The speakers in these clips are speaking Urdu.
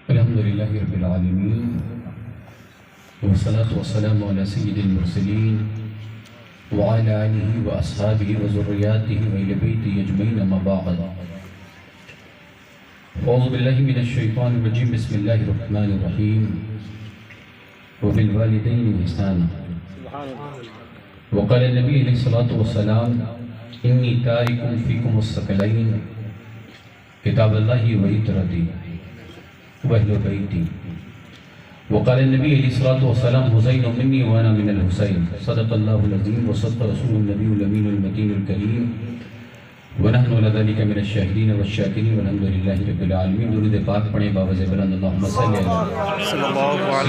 الحمدللہ رب العالمین والصلاة والسلام علی سید المرسلین وعلی آلہ واصحابہ وذریاتہ وإہل بیتہ اجمعین اما بعد اعوذ باللہ من الشیطان الرجیم بسم اللہ الرحمن الرحیم وبالوالدین احسانا وقال النبی علیہ الصلاة والسلام انی تارک فیکم الثقلین کتاب اللہ وعطرتی وأهل بيتي وقال النبي عليه الصلاة والسلام حسين مني وأنا من الحسين صدق الله العظيم وصدق رسول النبي الأمين المتين الكريم ونحن على ذلك من الشاهدين والشاكرين والحمد لله رب العالمين درود پاک پڑھیں باوجہ بلند اللهم صل على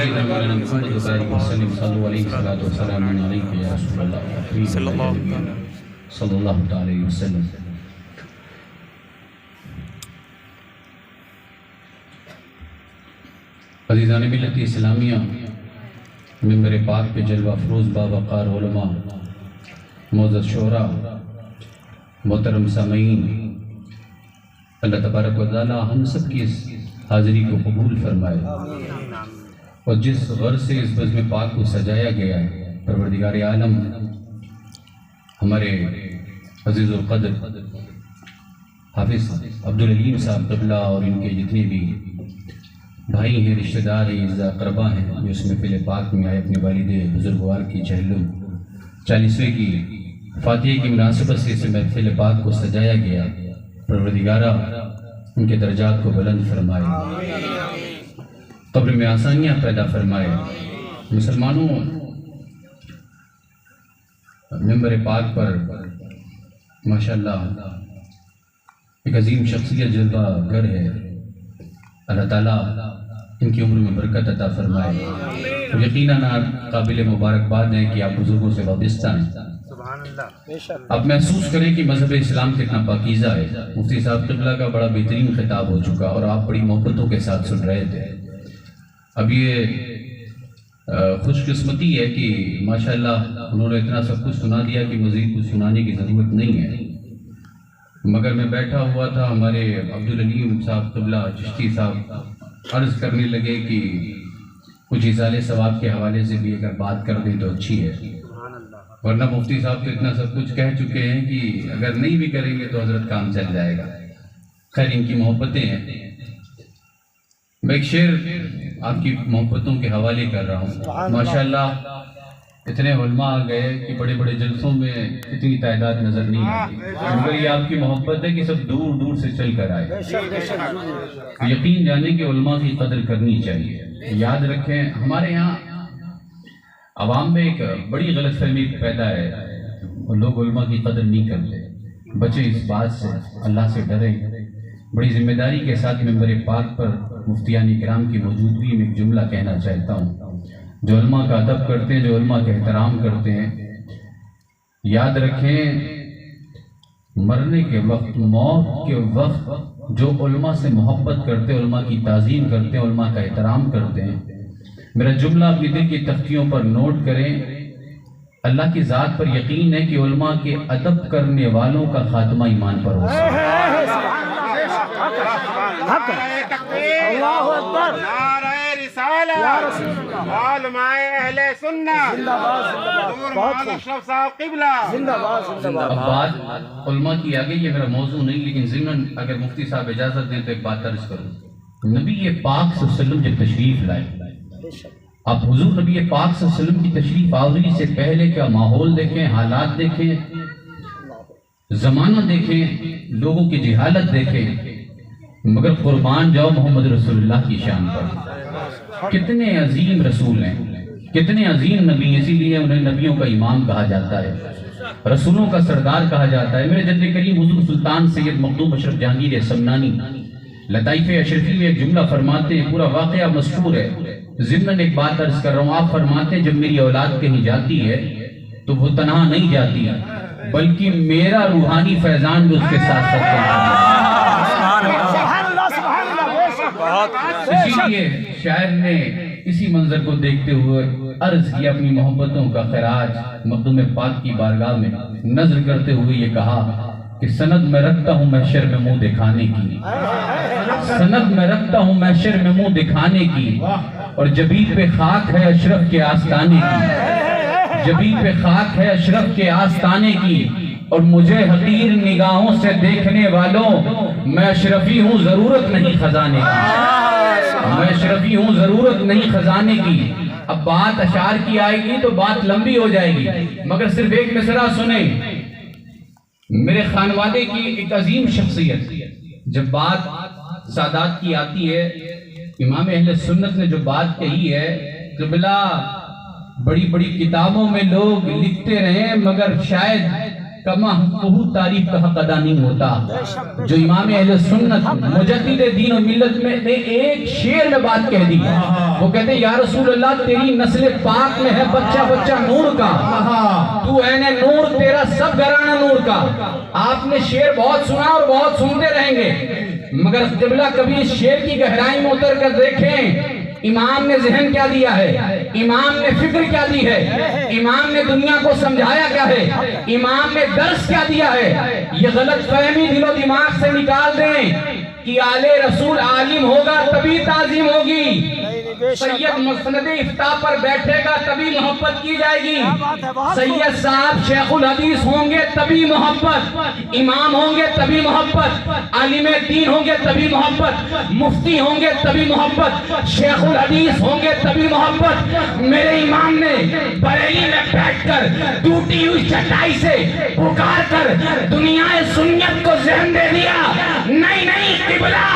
سيدنا مولانا محمد وبارك وسلم صلوا عليه الصلاة والسلام عليك يا رسول الله صلى الله عليه وسلم. عزیزان ملت اسلامیہ، ممبر پاک پہ جلوہ افروز باوقار علماء، معزز شعراء، محترم سامعین، اللہ تبارک و تعالی ہم سب کی اس حاضری کو قبول فرمائے اور جس غرض سے اس بزم پاک کو سجایا گیا ہے پروردگار عالم ہمارے عزیز القدر حافظ عبدالعلیم صاحب قبلہ اور ان کے جتنے بھی بھائی ہیں، رشتہ دار ہیں، اقربا ہیں جو اس محفل پاک میں آئے اپنے والد بزرگوار کی 40ویں کی فاتحہ کی مناسبت سے اس محفل پاک کو سجایا گیا. پروردگارہ ان کے درجات کو بلند فرمائے، قبر میں آسانیاں پیدا فرمائے. مسلمانوں، ممبر پاک پر ماشاءاللہ ایک عظیم شخصیت جلوہ گر ہے. اللہ تعالیٰ ان کی عمر میں برکت عطا فرمائے. یقیناً قابل مبارکباد ہے کہ آپ بزرگوں سے وابستہ ہیں. آپ محسوس کریں کہ مذہب اسلام کتنا پاکیزہ ہے. مفتی صاحب قبلہ کا بڑا بہترین خطاب ہو چکا اور آپ بڑی محبتوں کے ساتھ سن رہے تھے. اب یہ خوش قسمتی ہے کہ ماشاءاللہ انہوں نے اتنا سب کچھ سنا دیا کہ مزید کچھ سنانے کی ضرورت نہیں ہے. مگر میں بیٹھا ہوا تھا، ہمارے عبدالعلیم صاحب قبلہ چشتی صاحب عرض کرنے لگے کہ کچھ اصال ثواب کے حوالے سے بھی اگر بات کر دیں تو اچھی ہے، ورنہ مفتی صاحب تو اتنا سب کچھ کہہ چکے ہیں کہ اگر نہیں بھی کریں گے تو حضرت کام چل جائے گا. خیر، ان کی محبتیں ہیں. میں ایک شعر آپ کی محبتوں کے حوالے کر رہا ہوں. ماشاءاللہ اتنے علماء آ گئے کہ بڑے بڑے جلسوں میں اتنی تعداد نظر نہیں آتی، مگر یہ آپ کی محبت ہے کہ سب دور دور سے چل کر آئے. یقین جانے کہ علماء کی قدر کرنی چاہیے. یاد رکھیں، ہمارے یہاں عوام میں ایک بڑی غلط فہمی پیدا ہے، لوگ علماء کی قدر نہیں کرتے. بچے اس بات سے، اللہ سے ڈریں. بڑی ذمہ داری کے ساتھ ممبر پاک پر مفتیان کرام کی موجودگی میں ایک جملہ کہنا چاہتا ہوں. جو علماء کا ادب کرتے ہیں، جو علماء کا احترام کرتے ہیں، یاد رکھیں مرنے کے وقت، موت کے وقت جو علماء سے محبت کرتے، علماء کی تعظیم کرتے ہیں، علماء کا احترام کرتے ہیں، میرا جملہ اپنی دل کی تختیوں پر نوٹ کریں. اللہ کی ذات پر یقین ہے کہ علماء کے ادب کرنے والوں کا خاتمہ ایمان پر ہو سکتا ہے. اللہ اکبر، نعرہ رسالہ، علماء اہل سنت، مولانا اشرف صاحب قبلہ. اب بات علماء کی آگے، یہ میرا موضوع نہیں، لیکن ضمن اگر مفتی صاحب اجازت دیں تو ایک بات عرض کروں. نبی پاک صلی اللہ علیہ وسلم جب تشریف لائے، آپ حضور نبی پاک صلی اللہ علیہ وسلم کی تشریف آوری سے پہلے کا ماحول دیکھیں، حالات دیکھیں، زمانہ دیکھیں، لوگوں کی جہالت دیکھیں، مگر قربان جاؤ محمد رسول اللہ کی شان پر. کتنے عظیم رسول ہیں، کتنے عظیم نبی، اسی لیے انہیں نبیوں کا امام کہا جاتا ہے، رسولوں کا سردار کہا جاتا ہے. میرے جد کریم حضور سلطان سید مخدوم اشرف جہانگیر سمنانی لطائف اشرفی میں ایک جملہ فرماتے ہیں، پورا واقعہ مشہور ہے. ضمن ایک بات عرض کر رہا ہوں. آپ فرماتے ہیں جب میری اولاد کہیں جاتی ہے تو وہ تنہا نہیں جاتی، بلکہ میرا روحانی فیضان بھی اس کے ساتھ ساتھ چلتا ہے. اسی لیے شاعر نے اسی منظر کو دیکھتے ہوئے عرض کیا، اپنی محبتوں کا خراج مخدوم پاک کی بارگاہ میں نظر کرتے ہوئے یہ کہا کہ سند میں رکھتا ہوں محشر میں منہ دکھانے کی، سند میں رکھتا ہوں محشر میں منہ دکھانے کی، اور جبین پہ خاک ہے اشرف کے آستانے کی، جبین پہ خاک ہے اشرف کے آستانے کی، اور مجھے حقیر نگاہوں سے دیکھنے والوں میں اشرفی ہوں ضرورت نہیں خزانے کی، میں اشرفی ہوں ضرورت نہیں خزانے کی۔ اب بات اشعار کی آئے گی تو بات لمبی ہو جائے گی، مگر صرف ایک مصرع سنیں۔ میرے خانوادے کی ایک عظیم شخصیت، جب بات سادات کی آتی ہے، امام اہل سنت نے جو بات کہی ہے، قبلہ بڑی بڑی کتابوں میں لوگ لکھتے رہے مگر شاید کما حقہ تعریف کا حق ادا نہیں ہوتا۔ جو امام اہل سنت مجدد دین و ملت میں نے ایک شعر میں بات کہہ دی، وہ کہتے ہیں یا رسول اللہ تیری نسل پاک میں ہے بچہ بچہ نور کا، تو عین نور تیرا سب گھرانہ نور کا۔ آپ نے شعر بہت سنا اور بہت سنتے رہیں گے، مگر قبلہ کبھی اس شعر کی گہرائی میں اتر کر دیکھیں امام نے ذہن کیا دیا ہے، امام نے فکر کیا دی ہے، امام نے دنیا کو سمجھایا کیا ہے، امام نے درس کیا دیا ہے۔ یہ غلط فہمی دل و دماغ سے نکال دیں کہ آل رسول عالم ہوگا تبھی تعظیم ہوگی، سید مسند افتاء پر بیٹھے گا تبھی محبت کی جائے گی، سید صاحب شیخ الحدیث ہوں گے تبھی محبت، امام ہوں گے تبھی محبت، عالم دین ہوں گے تبھی محبت، مفتی ہوں گے تبھی محبت، شیخ الحدیث ہوں گے تبھی محبت۔ میرے امام نے بریلی میں بیٹھ کر ٹوٹی ہوئی چٹائی سے پکار کر دنیا سنت کو ذہن دے دیا، نہیں نہیں قبلہ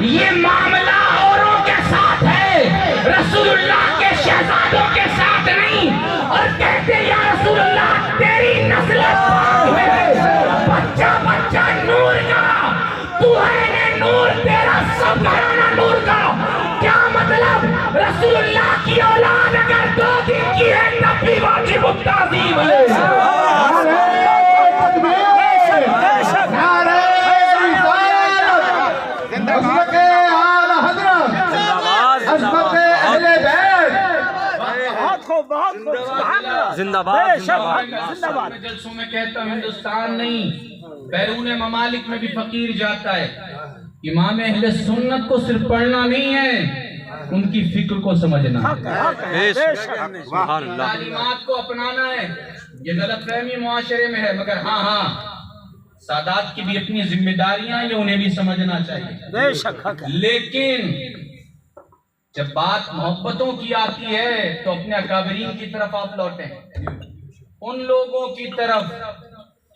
یہ معاملہ اوروں کے ساتھ ہے، رسول اللہ کے شہزادوں کے ساتھ نہیں۔ اور کہتے یا رسول اللہ تیری نسل پاک ہے بچہ بچہ نور کا، تو ہے نور تیرا سب گھرانہ نور کا۔ کیا مطلب رسول اللہ کی اولاد اگر 2 دن کی ہے تب بھی واجب التعظیم ہے۔ زندہ باد زندہ باد۔ جلسوں میں کہتا ہوں ہندوستان نہیں بیرون ممالک میں بھی فقیر جاتا ہے، امام اہل سنت کو صرف پڑھنا نہیں ہے، ان کی فکر کو سمجھنا ہے، تعلیمات کو اپنانا ہے۔ یہ غلط فہمی معاشرے میں ہے، مگر ہاں سادات کی بھی اپنی ذمہ داریاں یہ انہیں بھی سمجھنا چاہیے۔ لیکن جب بات محبتوں کی آتی ہے تو اپنے اکابرین کی طرف آپ لوٹیں، ان لوگوں کی طرف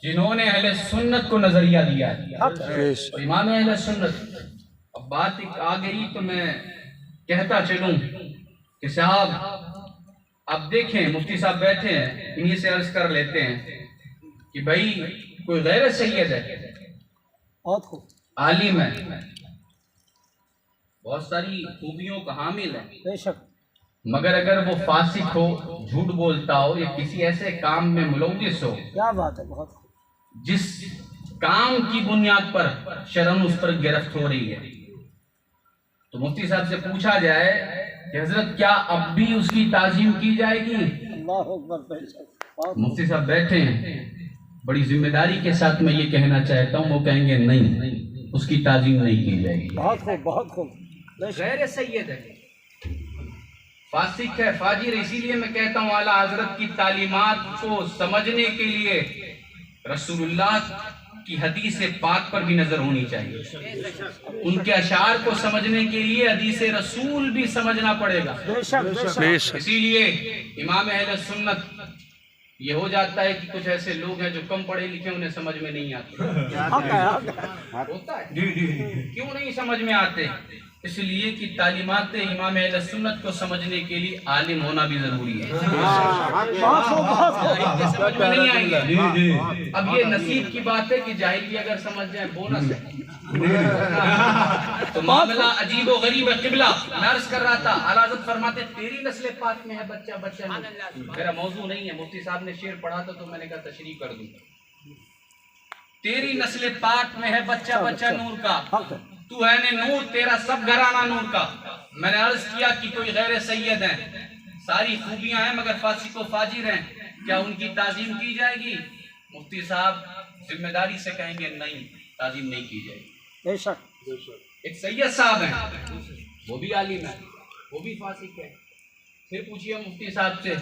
جنہوں نے اہل سنت کو نظریہ دیا ہے، اور امام اہل سنت۔ اب بات ایک آ گئی تو میں کہتا چلوں کہ صاحب اب دیکھیں مفتی صاحب بیٹھے ہیں، انہی سے عرض کر لیتے ہیں کہ بھائی کوئی غیر سید ہے، عالم ہے، بہت ساری خوبیوں کا حامل ہے، مگر اگر وہ فاسق ہو، جھوٹ بولتا ہو، یا کسی ایسے کام میں ملوث ہو، کیا بات ہے، بہت جس کام کی بنیاد پر شرم اس پر گرفت ہو رہی ہے، تو مفتی صاحب سے پوچھا جائے کہ حضرت کیا اب بھی اس کی تعظیم کی جائے گی؟ اللہ اکبر۔ مفتی صاحب بیٹھے ہیں، بڑی ذمہ داری کے ساتھ میں یہ کہنا چاہتا ہوں، وہ کہیں گے نہیں اس کی تعظیم نہیں کی جائے گی۔ بہت خوب، بہت خوب۔ غیر سید ہے، فاسق ہے، فاجر ہے، اسی لیے میں کہتا ہوں اعلیٰ حضرت کی تعلیمات کو سمجھنے کے لیے رسول اللہ کی حدیث پاک پر بھی نظر ہونی چاہیے، ان کے اشعار کو سمجھنے کے لیے حدیث رسول بھی سمجھنا پڑے گا۔ اسی لیے امام اہل سنت یہ ہو جاتا ہے کہ کچھ ایسے لوگ ہیں جو کم پڑھے لکھے انہیں سمجھ میں نہیں آتے، ہوتا ہے، کیوں نہیں سمجھ میں آتے؟ اس لیے کہ تعلیمات امام اہل سنت کو سمجھنے کے لیے عالم ہونا بھی ضروری ہے، سمجھ میں نہیں آئیں گے۔ اب یہ نصیب کی بات ہے کہ جاہل بھی اگر سمجھ جائیں بونس ہے، تو معاملہ عجیب و غریب ہے۔ قبلہ میں عرض کر رہا تھا، اعلیٰ حضرت فرماتے تیری نسل پاک میں ہے بچہ بچہ نہیں، میرا موضوع نہیں ہے، مفتی صاحب نے شعر پڑھا تھا تو میں نے کہا تشریح کر دوں، تیری نسل پاک میں ہے بچہ بچہ نور کا، تو ہے نور تیرا سب گھرانہ نور کا۔ میں نے عرض کیا کہ کوئی غیر سید ہیں، ساری خوبیاں ہیں مگر فاسق و فاجر ہیں، کیا ان کی تعظیم کی جائے گی؟ مفتی صاحب ذمہ داری سے کہیں گے نہیں، تعظیم نہیں کی جائے گی۔ بے شک ایک سید صاحب ہیں، وہ بھی عالم ہے، وہ بھی فاسق ہے، پھر پوچھئے مفتی صاحب سے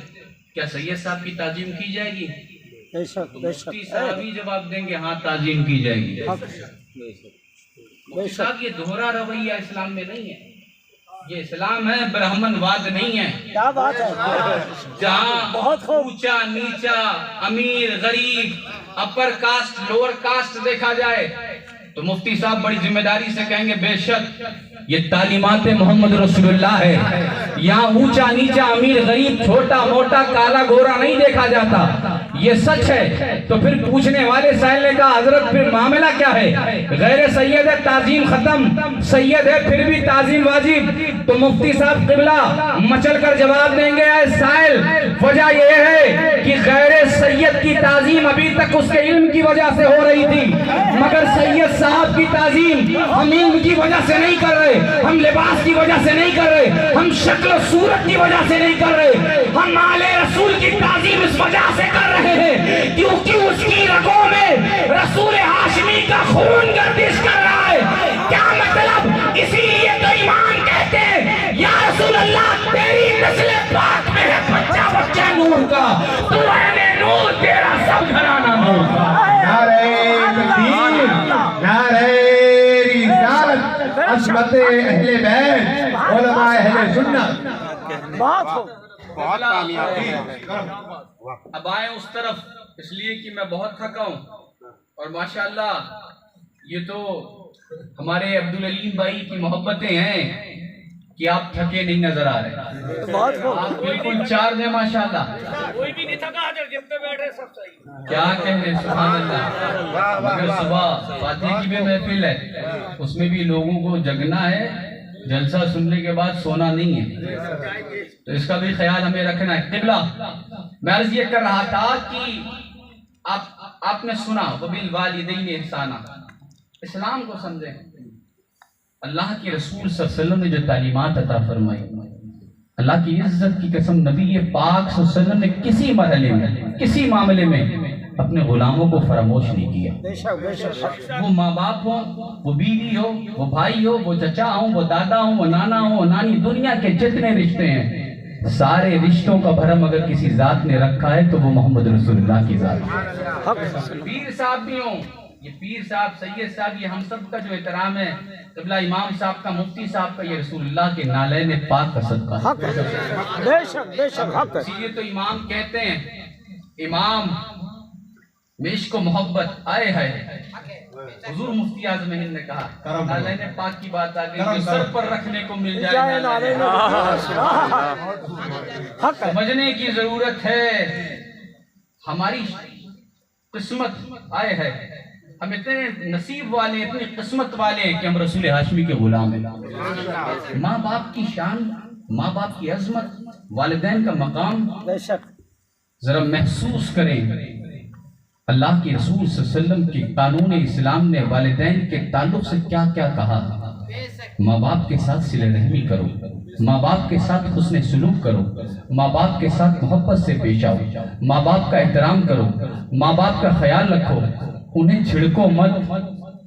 کیا سید صاحب کی تعظیم کی جائے گی؟ بے شک تو بے مفتی شک صاحب ہی جواب دیں گے ہاں تعظیم کی جائے گی۔ حق مفتی صاحب یہ دوہرا رویہ اسلام میں نہیں ہے، یہ اسلام ہے، برہمن واد نہیں ہے، کیا بات ہے جہاں بہت خوب اونچا نیچا، امیر غریب، اپر کاسٹ لوور کاسٹ دیکھا جائے تو مفتی صاحب بڑی ذمہ داری سے کہیں گے بے شک یہ تعلیمات محمد رسول اللہ ہے، یہاں اونچا نیچا امیر غریب چھوٹا موٹا کالا گورا نہیں دیکھا جاتا، یہ سچ ہے۔ تو پھر پوچھنے والے سائل نے کہا حضرت پھر معاملہ کیا ہے؟ غیر سید ہے تعظیم ختم، سید ہے پھر بھی تعظیم واجب۔ تو مفتی صاحب قبلہ مچل کر جواب دیں گے اے سائل، وجہ یہ ہے کہ غیر سید کی تعظیم ابھی تک اس کے علم کی وجہ سے ہو رہی تھی، مگر سید صاحب کی تعظیم ہم علم کی وجہ سے نہیں کر رہے، ہم لباس کی وجہ سے نہیں کر رہے، ہم شکل و صورت کی وجہ سے نہیں کر رہے، ہم آل رسول کی تعظیم اس وجہ سے کر رہے ہیں کیونکہ اس کی رگوں میں رسول ہاشمی کا خون گردش کر رہا ہے۔ کیا مطلب؟ اسی لیے تو امام کہتے ہیں یا رسول اللہ تیری نسل پاک میں ہے بچہ بچہ نور کا، تو اہل نور تیرا سب گھرانہ نور کا۔ نعرہ تکبیر، نعرہ رسالت، عصمت اہل بیت، علماء اہل سنت۔ بہت خوب بہت کامیابی۔ اب آئیں اس طرف، اس لیے کہ میں بہت تھکا ہوں، اور ماشاءاللہ یہ تو ہمارے عبدالعلیم بھائی کی محبتیں ہیں کہ آپ تھکے نہیں نظر آ رہے، بہت خوب آپ بالکل چارج ہیں ماشاءاللہ، کوئی بھی نہیں تھکا حضرت جب پہ بیٹھے سب صحیح۔ کیا کہنے سبحان اللہ۔ مگر صبح فاتح کی بھی محفل ہے، اس میں بھی لوگوں کو جگنا ہے، جلسہ سننے کے بعد سونا نہیں ہے، تو اس کا بھی خیال ہمیں رکھنا ہے۔ قبلہ میں عرض یہ کر رہا تھا کہ آپ نے سنا وَبِالْوَالِدَيْنِ احسانًا، اسلام کو سمجھیں۔ اللہ کے رسول صلی اللہ علیہ وسلم نے جو تعلیمات عطا فرمائی، اللہ کی عزت کی قسم نبی پاک صلی اللہ علیہ وسلم نے کسی مرحلے میں کسی معاملے میں اپنے غلاموں کو فراموش نہیں کیا۔ بے شک بے شک وہ ماں باپ ہو، وہ بیوی ہو، وہ بھائی ہو، وہ چچا ہو، وہ دادا ہو، وہ نانا ہو، وہ نانی، دنیا کے جتنے رشتے ہیں سارے رشتوں کا بھرم اگر کسی ذات نے رکھا ہے تو وہ محمد رسول اللہ کی ذات ہے۔ پیر صاحب بھی ہوں، یہ پیر صاحب سید صاحب یہ ہم سب کا جو احترام ہے، قبلہ امام صاحب کا مفتی صاحب کا، یہ رسول اللہ کے نالین پاک کا صدقہ ہے۔ حق ہے بے شک بے شک حق ہے۔ اسی لیے تو امام کہتے ہیں، امام میں عشق و محبت آئے ہے، حضور مفتی اعظم ہند نے کہا نالین پاک کی بات آ گئی، جو سر پر رکھنے کو مل جائے نالین حق ہے سمجھنے کی ضرورت ہے۔ ہماری قسمت آئے ہے، ہم اتنے نصیب والے، اتنی قسمت والے ہیں کہ ہم رسول ہاشمی کے غلام ہیں۔ ماں باپ کی شان، ماں باپ کی عظمت، والدین کا مقام بے شک ذرا محسوس کریں۔ اللہ کے رسول صلی اللہ علیہ وسلم کی قانون اسلام نے والدین کے تعلق سے کیا کیا کہا۔ ماں باپ کے ساتھ صلہ رحمی کرو، ماں باپ کے ساتھ حسن سلوک کرو، ماں باپ کے ساتھ محبت سے پیش آؤ، ماں باپ کا احترام کرو، ماں باپ کا خیال رکھو، انہیں چھڑکو مت،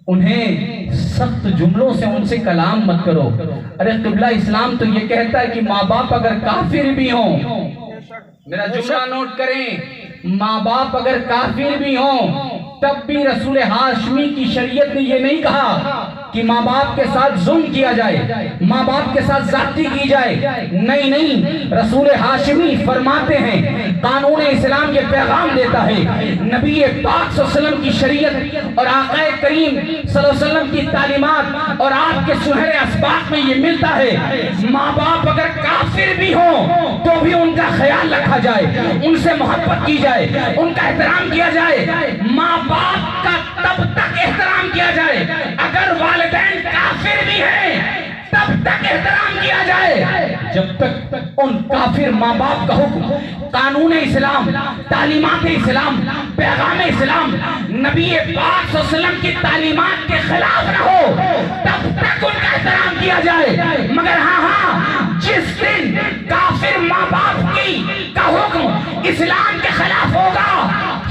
انہیں سخت جملوں سے ان سے کلام مت کرو۔ ارے قبلہ اسلام تو یہ کہتا ہے کہ ماں باپ اگر کافر بھی ہوں، میرا جملہ نوٹ کریں، ماں باپ اگر کافر بھی ہوں تب بھی رسول ہاشمی کی شریعت نے یہ نہیں کہا کہ ماں باپ کے ساتھ ظلم کیا جائے، ماں باپ کے ساتھ زیادتی کی جائے، نہیں نہیں، رسول ہاشمی فرماتے ہیں، قانون اسلام یہ پیغام دیتا ہے، نبی پاک صلی اللہ علیہ وسلم کی شریعت اور آقا کریم صلی اللہ علیہ وسلم کی تعلیمات اور آپ کے سنہرے اسباق میں یہ ملتا ہے، ماں باپ اگر کافر بھی ہوں تو بھی ان کا خیال رکھا جائے، ان سے محبت کی جائے، ان کا احترام کیا جائے۔ ماں باپ کا تب تک احترام کیا جائے اگر والدین کافر بھی ہیں، تب تک احترام کیا جائے جب تک ان کافر ماں باپ کا حکم، قانون اسلام، تعلیمات اسلام، پیغام اسلام، نبی پاک صلی اللہ علیہ وسلم کی تعلیمات کے خلاف نہ ہو، تب تک ان کا احترام کیا جائے۔ مگر ہاں جس دن کافر ماں باپ کی کا حکم اسلام کے خلاف ہوگا،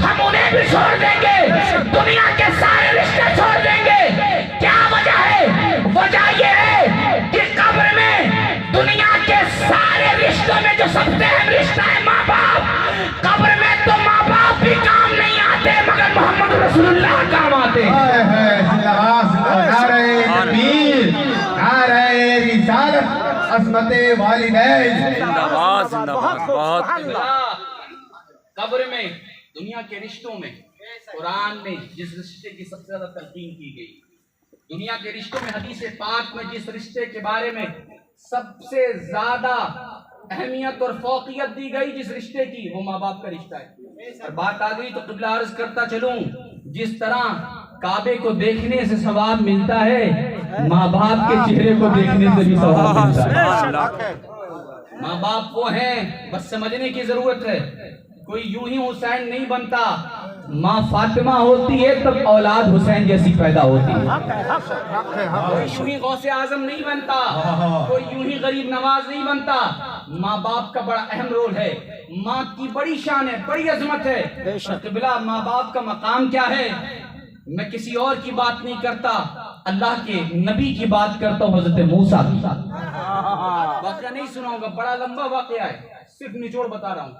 ہم انہیں بھی چھوڑ دیں گے، دنیا عصمت والدین. بہت سبحان اللہ. قبر میں دنیا کے رشتوں میں قرآن میں جس رشتے کی سب سے زیادہ تلقین کی گئی، دنیا کے رشتوں میں حدیث پاک میں جس رشتے کے بارے میں سب سے زیادہ اہمیت اور فوقیت دی گئی جس رشتے کی، وہ ماں باپ کا رشتہ ہے. اور بات آ گئی تو قبلہ عرض کرتا چلوں، جس طرح کعبے کو دیکھنے سے ثواب ملتا ہے، ماں باپ کے چہرے کو دیکھنے سے بھی ثواب ملتا ہے. ماں باپ وہ ہیں، بس سمجھنے کی ضرورت ہے. کوئی یوں ہی حسین نہیں بنتا، ماں فاطمہ ہوتی ہے تب اولاد حسین جیسی پیدا ہوتی ہے. کوئی یوں ہی غوث اعظم نہیں بنتا، کوئی یوں ہی غریب نواز نہیں بنتا. ماں باپ کا بڑا اہم رول ہے، ماں کی بڑی شان ہے، بڑی عظمت ہے. قبلہ ماں باپ کا مقام کیا ہے؟ میں کسی اور کی بات نہیں کرتا، اللہ کے نبی کی بات کرتا ہوں، حضرت موسیٰ کی. واقعہ نہیں سناؤں گا، بڑا لمبا واقعہ ہے، صرف نچوڑ بتا رہا ہوں.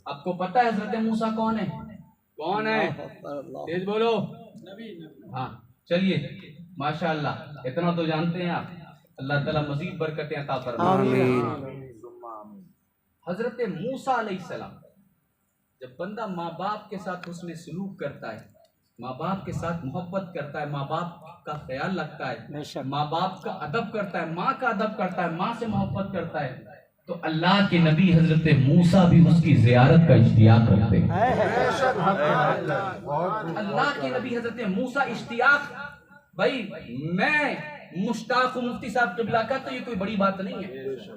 آپ کو پتہ ہے حضرت موسیٰ کون ہے؟ کون ہے؟ تیز بولو. ہاں چلیے، ماشاءاللہ اتنا تو جانتے ہیں آپ. اللہ تعالیٰ مزید برکتیں عطا فرمائے. حضرت موسیٰ علیہ السلام، جب بندہ ماں باپ کے ساتھ حسن سلوک کرتا ہے، ماں باپ کے ساتھ محبت کرتا ہے، ماں باپ کا خیال رکھتا ہے، ماں باپ کا ادب کرتا ہے، ماں کا ادب کرتا ہے، ماں سے محبت کرتا ہے، تو اللہ کے نبی حضرت موسیٰ بھی اس کی زیارت کا اشتیاق رکھتے ہیں. اللہ کے نبی حضرت موسیٰ اشتیاق. بھائی میں مشتاق ہوں مفتی صاحب قبلہ کا، تو یہ کوئی بڑی بات نہیں ہے.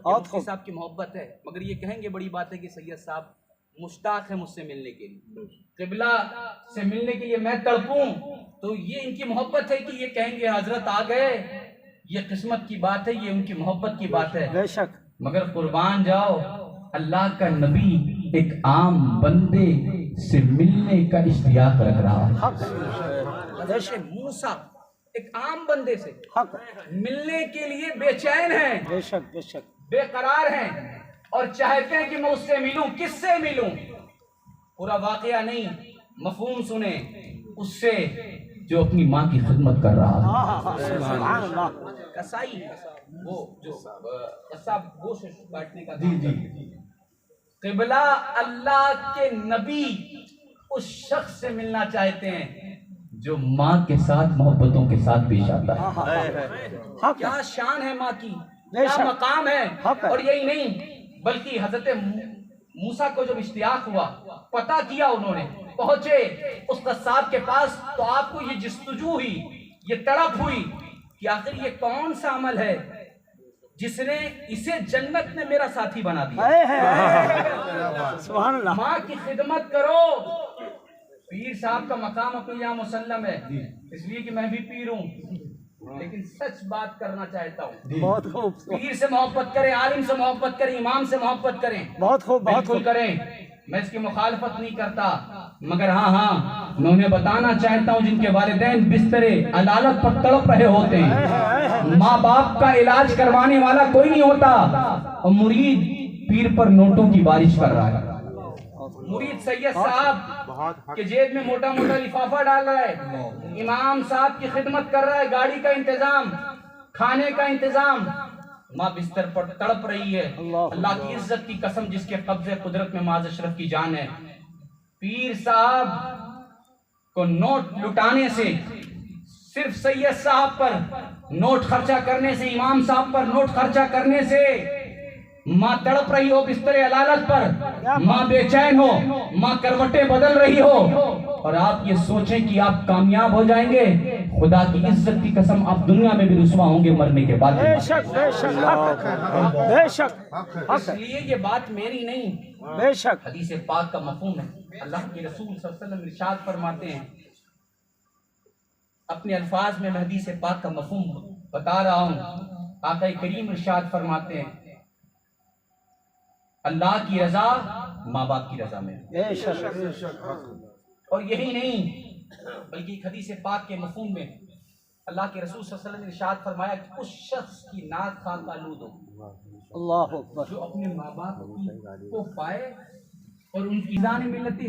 مفتی صاحب کی محبت ہے، مگر یہ کہیں گے بڑی بات ہے کہ سید صاحب مشتاق ہے مجھ سے ملنے کے لیے، قبلہ سے ملنے کے لیے میں تڑپوں، تو یہ ان کی محبت ہے کہ یہ کہیں گے حضرت آ گئے. یہ قسمت کی بات ہے، یہ ان کی محبت کی بات ہے. بے شک. مگر قربان جاؤ، اللہ کا نبی ایک عام بندے سے ملنے کا اشتیاق رکھ رہا ہے. حضرت موسیٰ ایک عام بندے سے ملنے کے لیے بے چین ہیں، بے شک بے شک، بے قرار ہیں، اور چاہتے ہیں کہ میں اس سے ملوں. کس سے ملوں؟ پورا واقعہ نہیں، مفہوم سنیں. اس سے جو اپنی ماں کی خدمت کر رہا ہے. سبحان اللہ. کسائی، وہ جو قصاب گوشت کاٹنے کا. قبلہ اللہ کے نبی اس شخص سے ملنا چاہتے ہیں جو ماں کے ساتھ محبتوں کے ساتھ پیش آتا ہے. کیا شان ہے ماں کی، کیا مقام ہے. اور یہی نہیں بلکہ حضرت موسیٰ کو جب اشتیاق ہوا، پتہ کیا انہوں نے، پہنچے اس قصاب کے پاس، تو آپ کو یہ جستجو ہوئی، یہ تڑپ ہوئی کہ آخر یہ کون سا عمل ہے جس نے اسے جنت میں میرا ساتھی بنا دیا. سبحان اللہ. ماں کی خدمت کرو. پیر صاحب کا مقام اپنے یہاں مسلم ہے، اس لیے کہ میں بھی پیر ہوں، لیکن سچ بات کرنا چاہتا ہوں. بہت خوب. پیر سے محبت کریں، عالم سے محبت کریں، امام سے محبت کریں، بہت خوب. بہت بالکل خوب. کریں. میں اس کی مخالفت نہیں کرتا، مگر ہاں میں انہیں بتانا چاہتا ہوں جن کے والدین بستر علالت پر تڑپ رہے ہوتے ہیں. ماں باپ کا علاج کروانے والا کوئی نہیں ہوتا، اور مرید پیر پر نوٹوں کی بارش کر رہا ہے. مرید سید صاحب کے جیب میں موٹا موٹا لفافہ ڈال رہا ہے، امام صاحب کی خدمت کر رہا ہے، گاڑی کا انتظام، کھانے کا انتظام. ماں بستر پر تڑپ رہی ہے. اللہ کی عزت کی قسم جس کے قبضے قدرت میں معاذ اشرف کی جان ہے، پیر صاحب کو نوٹ لٹانے سے، صرف سید صاحب پر نوٹ خرچہ کرنے سے، امام صاحب پر نوٹ خرچہ کرنے سے ماں تڑپ رہی ہو بستر علالت پر، ماں بے چین ہو، ماں کروٹیں بدل رہی ہو، اور آپ یہ سوچیں کہ آپ کامیاب ہو جائیں گے. خدا کی عزت کی قسم آپ دنیا میں بھی رسوا ہوں گے مرنے کے بعد. بے شک بے شک بے شک. اس لیے یہ بات میری نہیں، بے شک. حدیث پاک کا مفہوم ہے. اللہ کے رسول صلی اللہ علیہ وسلم ارشاد فرماتے ہیں، اپنے الفاظ میں حدیث پاک کا مفہوم بتا رہا ہوں. آقا کریم ارشاد فرماتے ہیں، اللہ کی رضا ماں باپ کی رضا میں. بے شک. اور یہی نہیں بلکہ ایک حدیث پاک کے مفہوم میں اللہ کے رسول صلی اللہ علیہ وسلم نے ارشاد فرمایا کہ اس شخص کی ناک خاک آلود ہو اللہ اکبر، جو اپنے ماں باپ کو پائے اور ان کی جان ملتی